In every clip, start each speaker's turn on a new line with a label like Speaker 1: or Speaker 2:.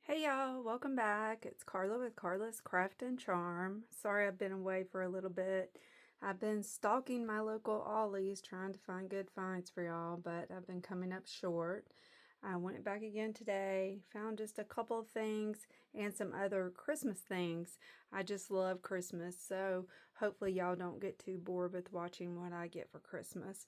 Speaker 1: Hey y'all, welcome back. It's Carla with Carla's Craft and Charm. Sorry I've been away for a little bit. I've been stalking my local Ollie's trying to find good finds for y'all, but I've been coming up short. I went back again today, found just a couple of things and some other Christmas things. I just love Christmas, so hopefully y'all don't get too bored with watching what I get for Christmas.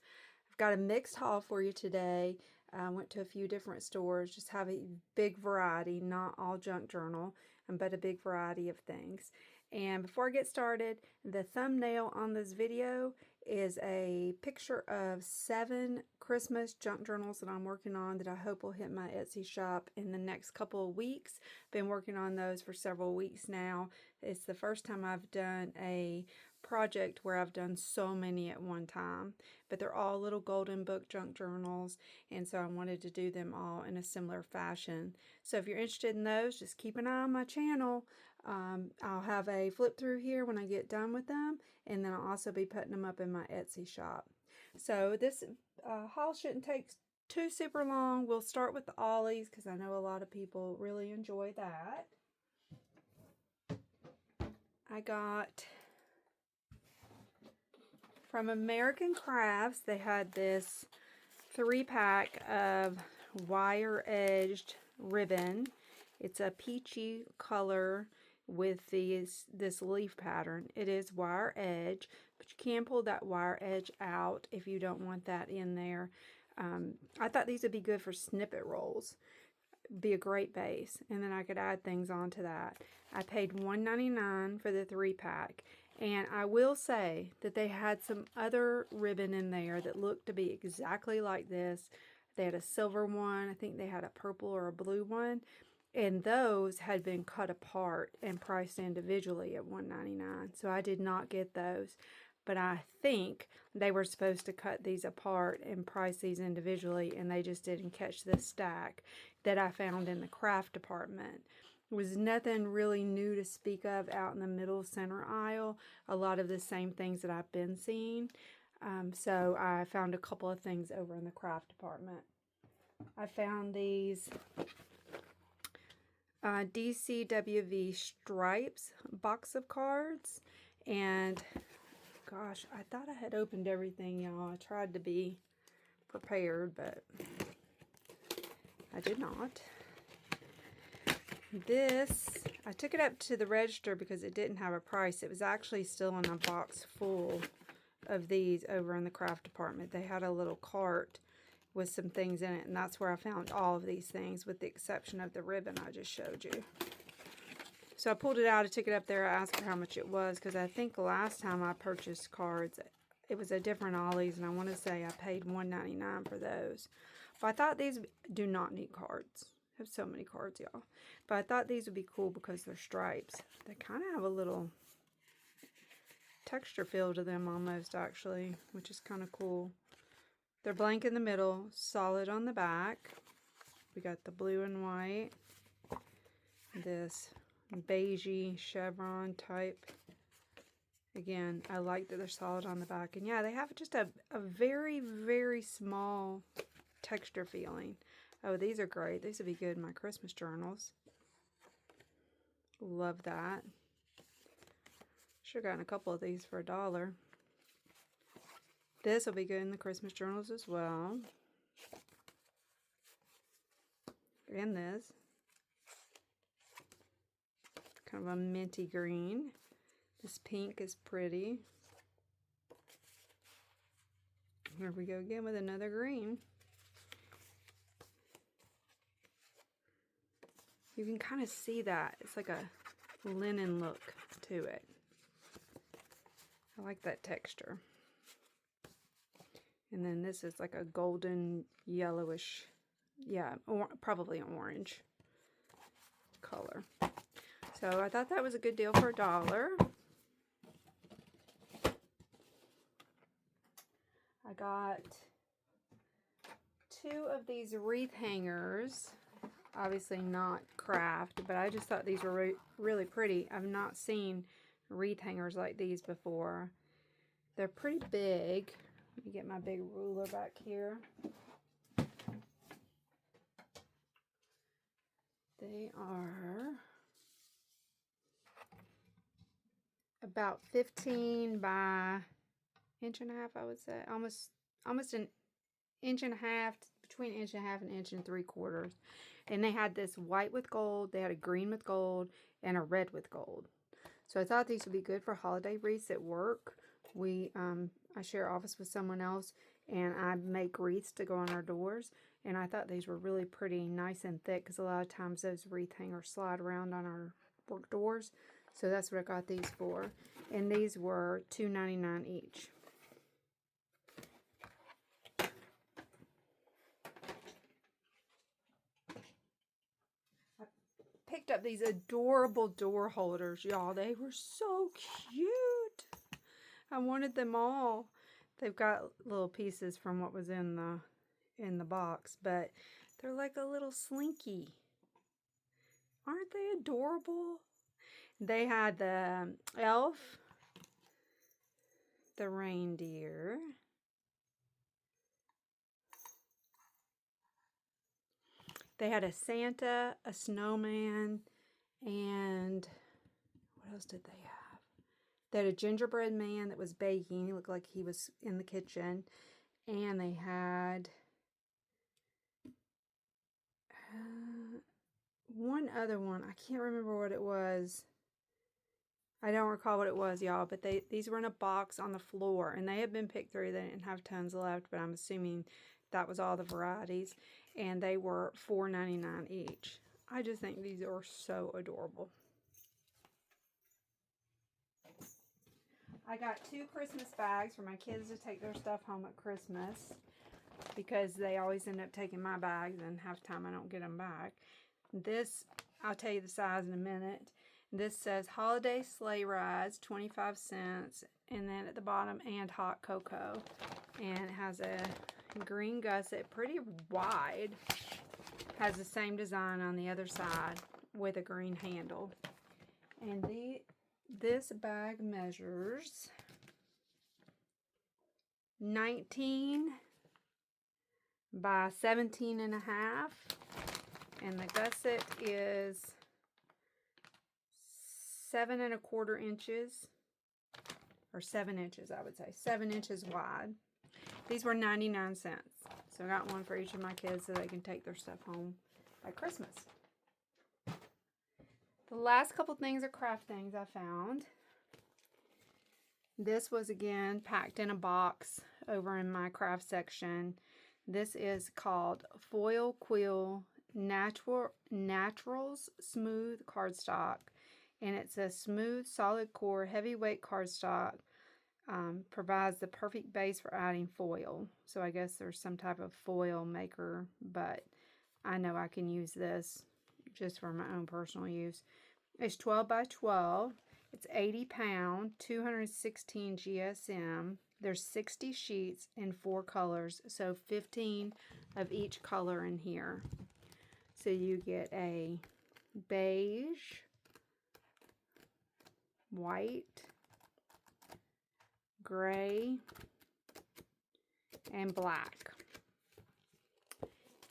Speaker 1: I've got a mixed haul for you today. I went to a few different stores, just have a big variety, not all junk journal, but a big variety of things. And before I get started, the thumbnail on this video is a picture of 7 Christmas junk journals that I'm working on that I hope will hit my Etsy shop in the next couple of weeks. Been working on those for several weeks now. It's the first time I've done a project where I've done so many at one time, but they're all little golden book junk journals, and so I wanted to do them all in a similar fashion. So if you're interested in those, just keep an eye on my channel. I'll have a flip through here when I get done with them, and then I'll also be putting them up in my Etsy shop. So this haul shouldn't take too super long. We'll start with the Ollies because I know a lot of people really enjoy that. I got from American Crafts, they had this 3-pack of wire-edged ribbon. It's a peachy color with this leaf pattern. It is wire edge, but you can pull that wire edge out if you don't want that in there. I thought these would be good for snippet rolls. Be a great base, and then I could add things onto that. I paid $1.99 for the 3-pack, and I will say that they had some other ribbon in there that looked to be exactly like this. They had a silver one, I think they had a purple or a blue one, and those had been cut apart and priced individually at $1.99, so I did not get those. But I think they were supposed to cut these apart and price these individually, and they just didn't catch this stack that I found in the craft department. There was nothing really new to speak of out in the middle center aisle. A lot of the same things that I've been seeing. So I found a couple of things over in the craft department. I found these DCWV Stripes box of cards, and gosh, I thought I had opened everything, y'all. I tried to be prepared, but I did not. This, I took it up to the register because it didn't have a price. It was actually still in a box full of these over in the craft department. They had a little cart with some things in it, and that's where I found all of these things, with the exception of the ribbon I just showed you. So I pulled it out, I took it up there, I asked her how much it was, because I think the last time I purchased cards, it was a different Ollie's, and I want to say I paid $1.99 for those. But I thought these do not need cards. I have so many cards, y'all. But I thought these would be cool because they're stripes. They kind of have a little texture feel to them almost, actually, which is kind of cool. They're blank in the middle, solid on the back. We got the blue and white. This beigey chevron type. Again, I like that they're solid on the back. And yeah, they have just a very, very small texture feeling. Oh, these are great. These would be good in my Christmas journals. Love that. Should have gotten a couple of these for $1. This will be good in the Christmas journals as well. And this. Kind of a minty green. This pink is pretty. Here we go again with another green. You can kind of see that. It's like a linen look to it. I like that texture. And then this is like a golden yellowish, yeah, probably an orange color. So I thought that was a good deal for $1. I got 2 of these wreath hangers. Obviously not craft, but I just thought these were really pretty. I've not seen wreath hangers like these before. They're pretty big. Let me get my big ruler back here. They They are about 15 by inch and a half, I would say. Almost an inch and a half, between an inch and a half and an inch and 3/4. And they had this white with gold, they had a green with gold, and a red with gold. So I thought these would be good for holiday wreaths at work. I share office with someone else, and I make wreaths to go on our doors. And I thought these were really pretty, nice and thick, because a lot of times those wreath hangers slide around on our work doors. So that's what I got these for. And these were $2.99 each. Picked up these adorable door holders, y'all. They were so cute. I wanted them all. They've got little pieces from what was in the box, but they're like a little slinky. Aren't they adorable? They had the elf, the reindeer, they had a Santa, a snowman, and what else did they have? They had a gingerbread man that was baking. He looked like he was in the kitchen. And they had one other one. I can't remember what it was. I don't recall what it was, y'all, but these were in a box on the floor, and they had been picked through. They didn't have tons left, but I'm assuming that was all the varieties, and they were $4.99 each. I just think these are so adorable. I got 2 Christmas bags for my kids to take their stuff home at Christmas, because they always end up taking my bags, and half the time I don't get them back. This, I'll tell you the size in a minute. This says Holiday Sleigh Rides, 25 cents, and then at the bottom, and hot cocoa. And it has a green gusset, pretty wide. Has the same design on the other side with a green handle. And this bag measures 19 by 17 and a half. And the gusset is 7 1/4 inches, or 7 inches, I would say. 7 inches wide. These were 99 cents. So I got one for each of my kids so they can take their stuff home at Christmas. The last couple things are craft things I found. This was again packed in a box over in my craft section. This is called Foil Quill Naturals Smooth Cardstock. And it's a smooth, solid core, heavyweight cardstock. Provides the perfect base for adding foil. So I guess there's some type of foil maker, but I know I can use this just for my own personal use. It's 12 by 12. It's 80 pound, 216 GSM. There's 60 sheets in 4 colors, so 15 of each color in here. So you get a beige, white, gray, and black.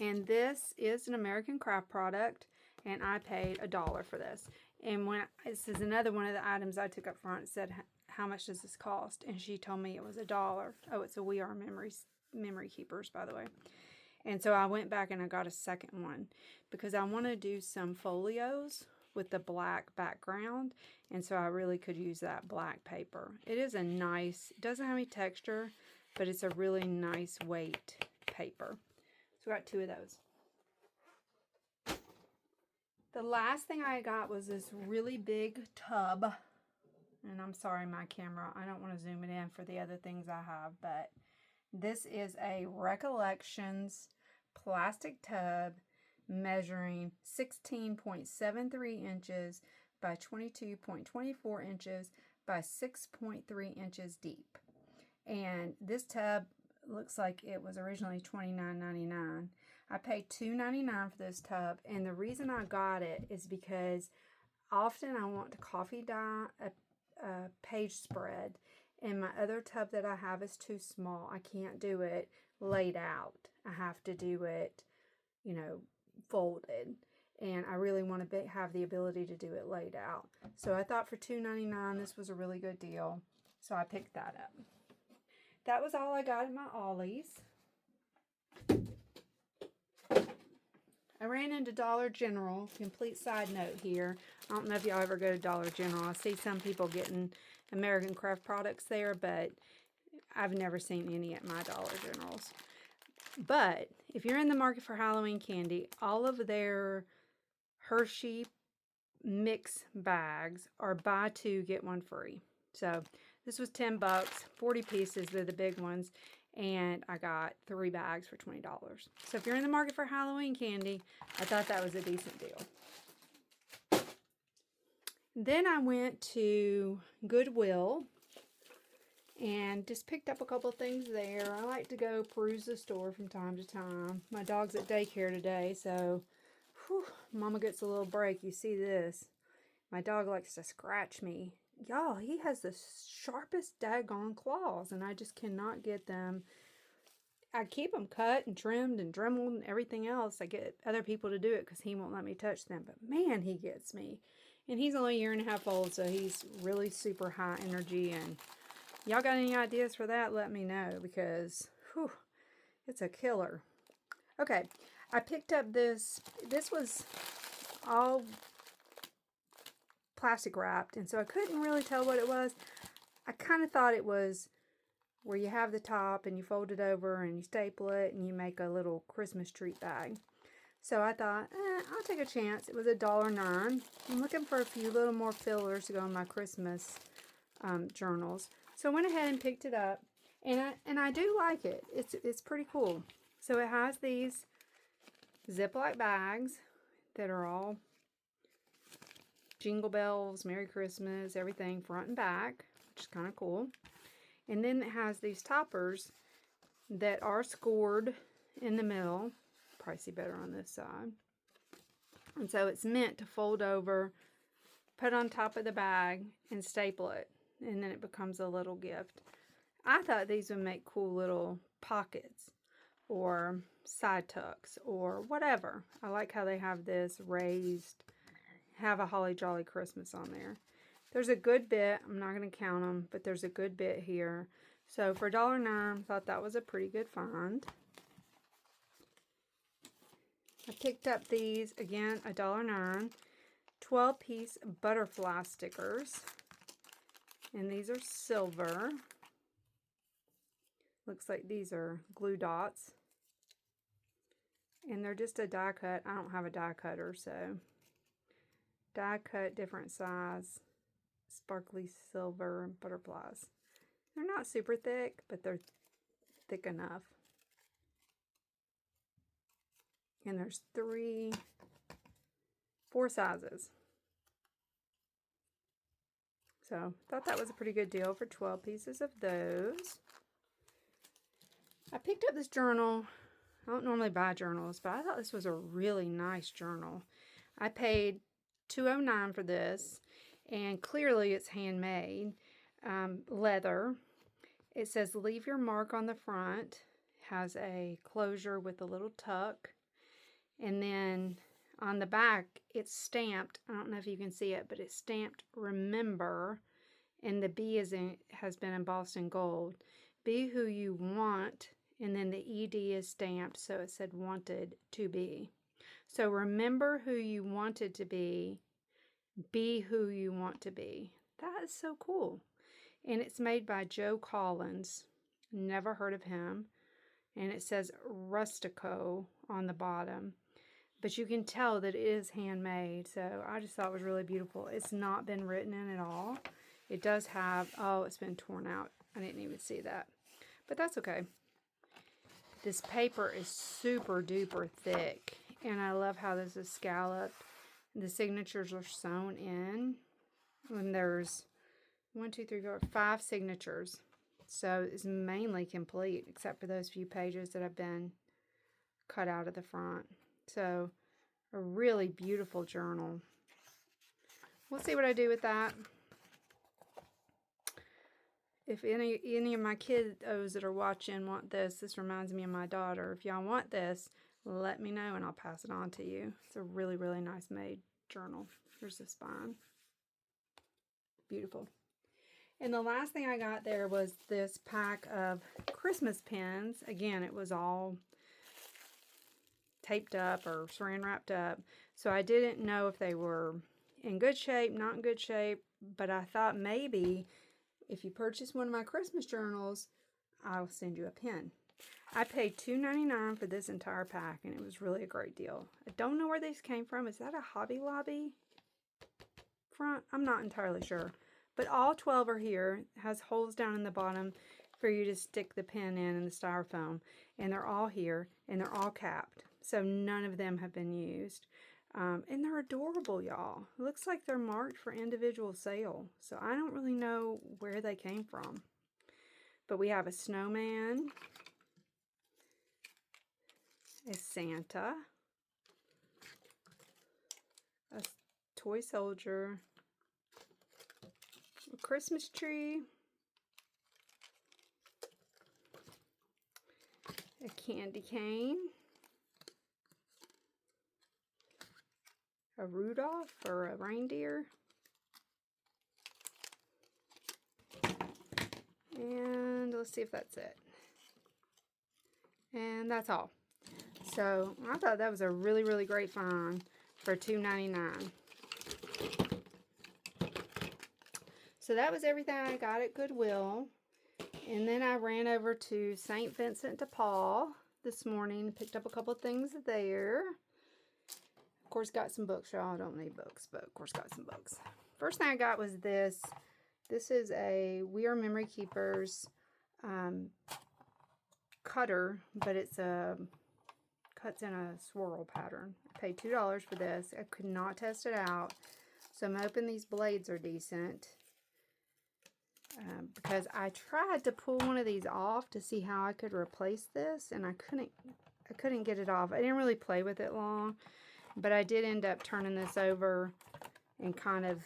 Speaker 1: And this is an American Craft product, and I paid $1 for this. And this is another one of the items I took up front. It said, how much does this cost? And she told me it was $1. Oh, it's a We Are Memory Keepers, by the way. And so I went back and I got a second one because I want to do some folios with the black background, and so I really could use that black paper. It is a nice, it doesn't have any texture, but it's a really nice weight paper. So I got 2 of those. The last thing I got was this really big tub, and I'm sorry my camera, I don't want to zoom it in for the other things I have, but this is a Recollections plastic tub measuring 16.73 inches by 22.24 inches by 6.3 inches deep. And this tub looks like it was originally $29.99. I paid $2.99 for this tub, and the reason I got it is because often I want to coffee dye a page spread, and my other tub that I have is too small. I can't do it laid out. I have to do it, you know, folded. and I really want to have the ability to do it laid out. So I thought for $2.99 this was a really good deal, so I picked that up. That was all I got at my Ollie's. I ran into Dollar General. Complete side note here. I don't know if y'all ever go to Dollar General. I see some people getting American Craft products there, but I've never seen any at my Dollar Generals. But if you're in the market for Halloween candy, all of their Hershey mix bags are buy two, get one free. So this was $10, 40 pieces. They're the big ones. And I got 3 bags for $20. So if you're in the market for Halloween candy, I thought that was a decent deal. Then I went to Goodwill and just picked up a couple of things there. I like to go peruse the store from time to time. My dog's at daycare today, so Mama gets a little break. You see this. My dog likes to scratch me. Y'all, he has the sharpest daggone claws, and I just cannot get them. I keep them cut and trimmed and dremeled and everything else. I get other people to do it because he won't let me touch them. But man, he gets me. And he's only a year and a half old, so he's really super high energy. And y'all got any ideas for that? Let me know, because it's a killer. Okay, I picked up this. This was all plastic wrapped, and so I couldn't really tell what it was. I kind of thought it was where you have the top and you fold it over and you staple it and you make a little Christmas treat bag. So I thought, I'll take a chance. It was $1.09. I'm looking for a few little more fillers to go in my Christmas journals. So I went ahead and picked it up, and I do like it. It's pretty cool. So it has these Ziploc bags that are all Jingle Bells, Merry Christmas, everything front and back, which is kind of cool. And then it has these toppers that are scored in the middle. Probably see better on this side. And so it's meant to fold over, put on top of the bag, and staple it. And then it becomes a little gift. I thought these would make cool little pockets or side tucks or whatever. I like how they have this raised, have a holly jolly Christmas on there. There's a good bit. I'm not going to count them, but there's a good bit here. So for $1.09, I thought that was a pretty good find. I picked up these, again, $1.09, 12-piece butterfly stickers. And these are silver. Looks like these are glue dots. And they're just a die cut. I don't have a die cutter, so die cut, different size, sparkly silver butterflies. They're not super thick, but they're thick enough. And there's 4 sizes. So, thought that was a pretty good deal for 12 pieces of those. I picked up this journal. I don't normally buy journals, but I thought this was a really nice journal. I paid $2.09 for this, and clearly it's handmade. Leather. It says leave your mark on the front. Has a closure with a little tuck. And then on the back, it's stamped. I don't know if you can see it, but it's stamped remember. And the B has been embossed in gold. Be who you want. And then the ED is stamped, so it said wanted to be. So remember who you wanted to be who you want to be. That is so cool. And it's made by Joe Collins. Never heard of him. And it says Rustico on the bottom. But you can tell that it is handmade. So I just thought it was really beautiful. It's not been written in at all. It does have, it's been torn out. I didn't even see that. But that's okay. This paper is super duper thick. And I love how this is scalloped. The signatures are sewn in. And there's 5 signatures. So it's mainly complete, except for those few pages that have been cut out of the front. So a really beautiful journal. We'll see what I do with that. If any of my kiddos that are watching want this reminds me of my daughter. If y'all want this, let me know and I'll pass it on to you. It's a really, really nice made journal. Here's the spine. Beautiful. And the last thing I got there was this pack of Christmas pins. Again, it was all taped up or saran wrapped up. So I didn't know if they were in good shape, not in good shape, but I thought maybe if you purchase one of my Christmas journals, I'll send you a pin. I paid $2.99 for this entire pack, and it was really a great deal. I don't know where these came from. Is that a Hobby Lobby front? I'm not entirely sure. But all 12 are here. It has holes down in the bottom for you to stick the pin in the styrofoam. And they're all here, and they're all capped. So none of them have been used. And they're adorable, y'all. It looks like they're marked for individual sale. So I don't really know where they came from. But we have a snowman, a Santa, a toy soldier, a Christmas tree, a candy cane, a Rudolph or a reindeer, and let's see if that's it. And that's all. So I thought that was a really, really great find for $2.99. So that was everything I got at Goodwill. And then I ran over to St. Vincent de Paul this morning, picked up a couple of things there. Of course, got some books, y'all. I don't need books, but of course got some books. First thing I got was this. This is a We Are Memory Keepers cutter, but it's a cuts in a swirl pattern. I paid $2 for this. I could not test it out, so I'm hoping these blades are decent. Because I tried to pull one of these off to see how I could replace this, and I couldn't get it off. I didn't really play with it long, but I did end up turning this over and kind of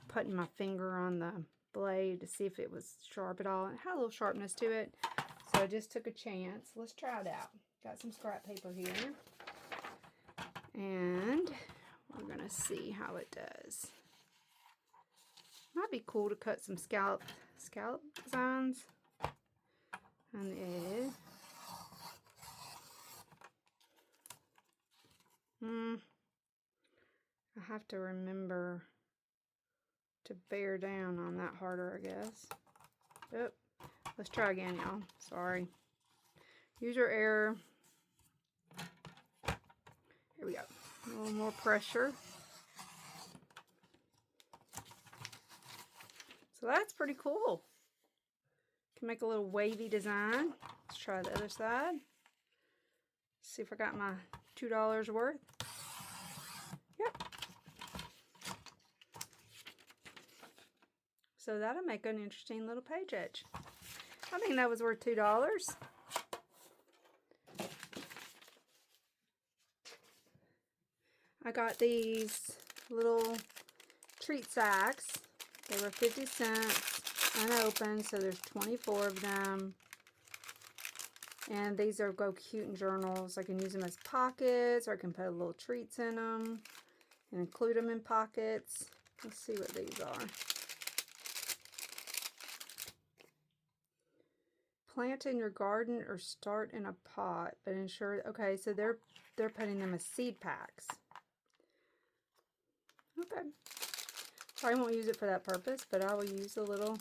Speaker 1: putting my finger on the blade to see if it was sharp at all. It had a little sharpness to it, so I just took a chance. Let's try it out. Got some scrap paper here, and we're gonna see how it does. Might be cool to cut some scallop designs on the edge. I have to remember to bear down on that harder, I guess. Yep. Let's try again, y'all. Sorry. User error. Here we go. A little more pressure. So that's pretty cool. Can make a little wavy design. Let's try the other side. See if I got my $2 worth. Yep. So that'll make an interesting little page edge. I think that was worth $2. I got these little treat sacks. They were 50 cents, unopened, so there's 24 of them. And these are go cute in journals. I can use them as pockets, or I can put little treats in them and include them in pockets. Let's see what these are. Plant in your garden or start in a pot, but ensure, okay, so they're putting them as seed packs. Okay. Probably won't use it for that purpose, but I will use the little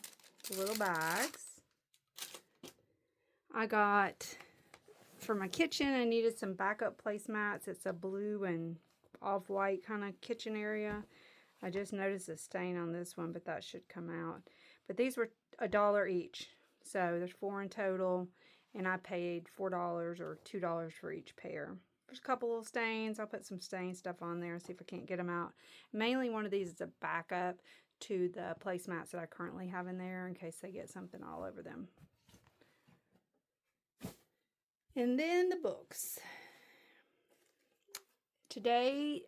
Speaker 1: bags. I got, for my kitchen, I needed some backup placemats. It's a blue and off-white kind of kitchen area. I just noticed a stain on this one, but that should come out. But these were $1 each. So there's 4 in total, and I paid $4 or $2 for each pair. There's a couple little stains. I'll put some stain stuff on there and see if I can't get them out. Mainly one of these is a backup to the placemats that I currently have in there in case they get something all over them. And then the books. Today,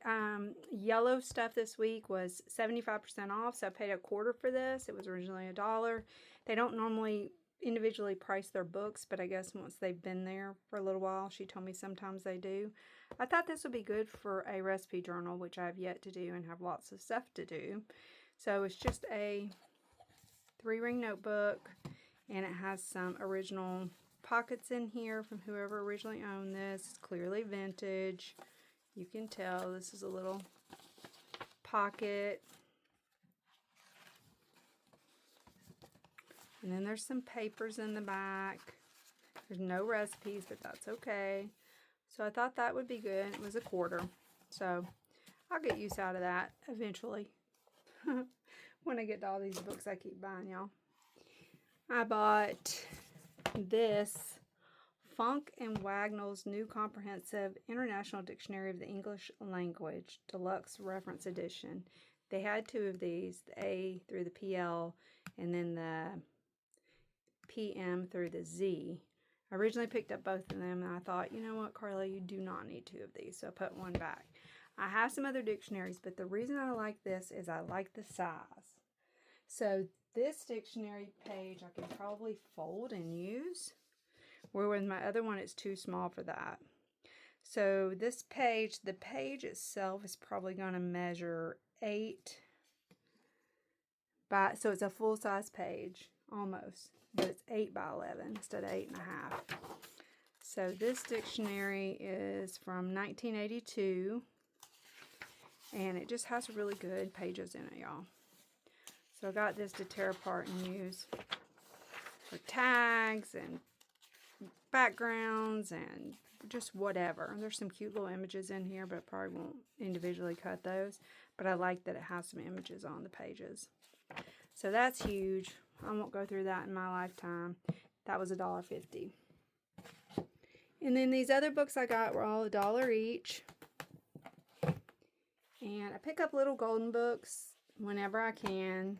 Speaker 1: yellow stuff this week was 75% off, so I paid $0.25 for this. It was originally $1. They don't normally individually price their books, but I guess once they've been there for a little while, she told me sometimes they do. I thought this would be good for a recipe journal, which I have yet to do and have lots of stuff to do. So it's just a 3-ring notebook, and it has some original pockets in here from whoever originally owned this. It's clearly vintage. You can tell this is a little pocket. And then there's some papers in the back. There's no recipes, but that's okay. So I thought that would be good. It was $1/4. So I'll get use out of that eventually. When I get to all these books I keep buying, y'all. I bought this Funk and Wagnall's New Comprehensive International Dictionary of the English Language Deluxe Reference Edition. They had 2 of these, the A through the PL, and then the PM through the Z. I originally picked up both of them, and I thought, you know what, Carla, you do not need 2 of these, so I put one back. I have some other dictionaries, but the reason I like this is I like the size. So this dictionary page I can probably fold and use, where with my other one it's too small for that. So this page, the page itself is probably going to measure 8 by, so it's a full-size page, almost, but it's 8 by 11 instead of 8.5. So this dictionary is from 1982, and it just has really good pages in it, y'all. So I got this to tear apart and use for tags and backgrounds and just whatever. There's some cute little images in here, but I probably won't individually cut those. But I like that it has some images on the pages. So that's huge. I won't go through that in my lifetime. That was $1.50. And then these other books I got were all $1 each. And I pick up little golden books whenever I can.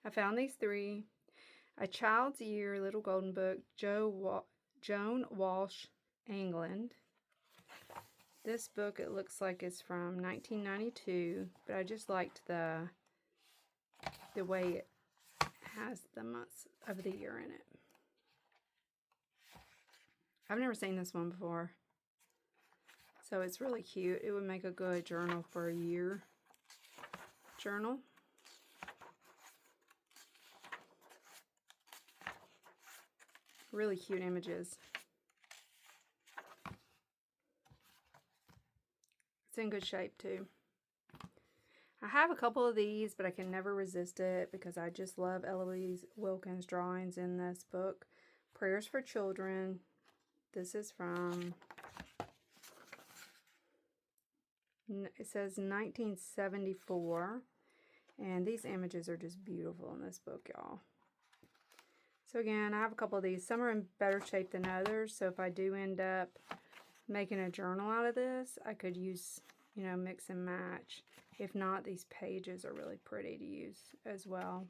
Speaker 1: I found these 3. A Child's Year Little Golden Book, Joan Walsh, England. This book, it looks like it's from 1992, but I just liked the way it has the months of the year in it. I've never seen this one before, so it's really cute. It would make a good journal for a year journal. Really cute images. It's in good shape too. I have a couple of these, but I can never resist it because I just love Eloise Wilkins' drawings in this book. Prayers for Children. This is from, it says 1974. And these images are just beautiful in this book, y'all. So again, I have a couple of these. Some are in better shape than others. So if I do end up making a journal out of this, I could use, you know, mix and match. If not, these pages are really pretty to use as well.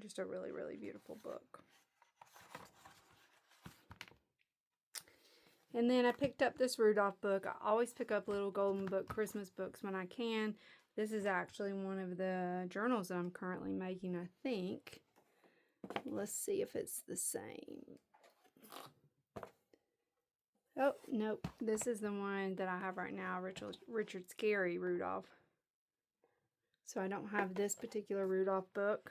Speaker 1: Just a really, really beautiful book. And then I picked up this Rudolph book. I always pick up little golden book Christmas books when I can. This is actually one of the journals that I'm currently making, I think. Let's see if it's the same. Oh, nope. This is the one that I have right now, Richard Scarry Rudolph. So I don't have this particular Rudolph book.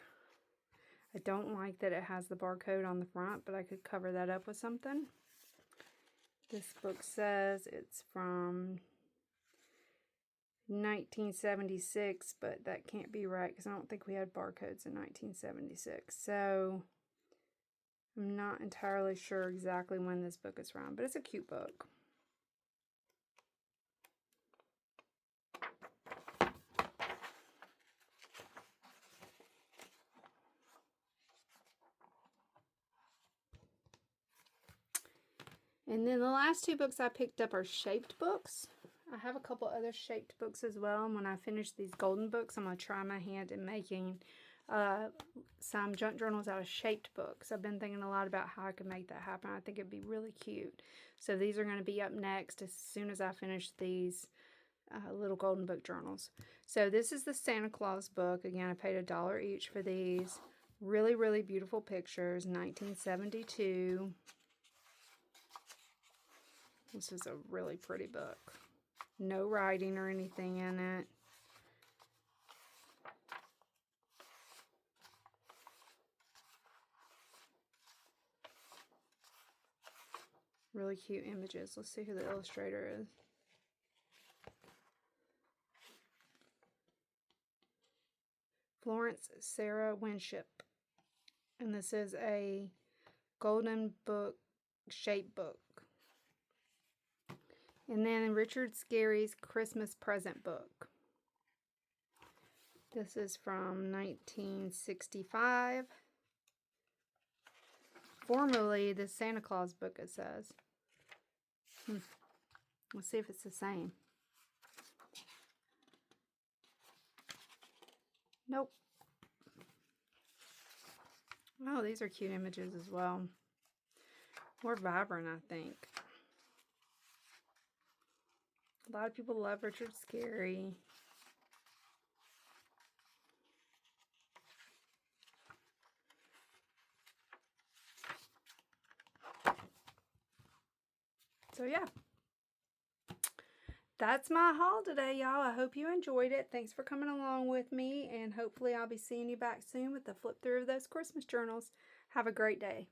Speaker 1: I don't like that it has the barcode on the front, but I could cover that up with something. This book says it's from 1976, but that can't be right because I don't think we had barcodes in 1976. So I'm not entirely sure exactly when this book is from, but it's a cute book. And then the last 2 books I picked up are shaped books. I have a couple other shaped books as well. And when I finish these golden books, I'm going to try my hand at making some junk journals out of shaped books. I've been thinking a lot about how I could make that happen. I think it'd be really cute. So these are going to be up next as soon as I finish these little golden book journals. So this is the Santa Claus book. Again, I paid $1 each for these. Really, really beautiful pictures. 1972. This is a really pretty book. No writing or anything in it. Really cute images. Let's see who the illustrator is. Florence Sarah Winship. And this is a golden book shape book. And then Richard Scarry's Christmas present book. This is from 1965. Formerly the Santa Claus book, it says. Let's see if it's the same. Nope. Oh, these are cute images as well. More vibrant, I think. A lot of people love Richard Scarry. So yeah, that's my haul today, y'all. I hope you enjoyed it. Thanks for coming along with me, and hopefully I'll be seeing you back soon with the flip through of those Christmas journals. Have a great day.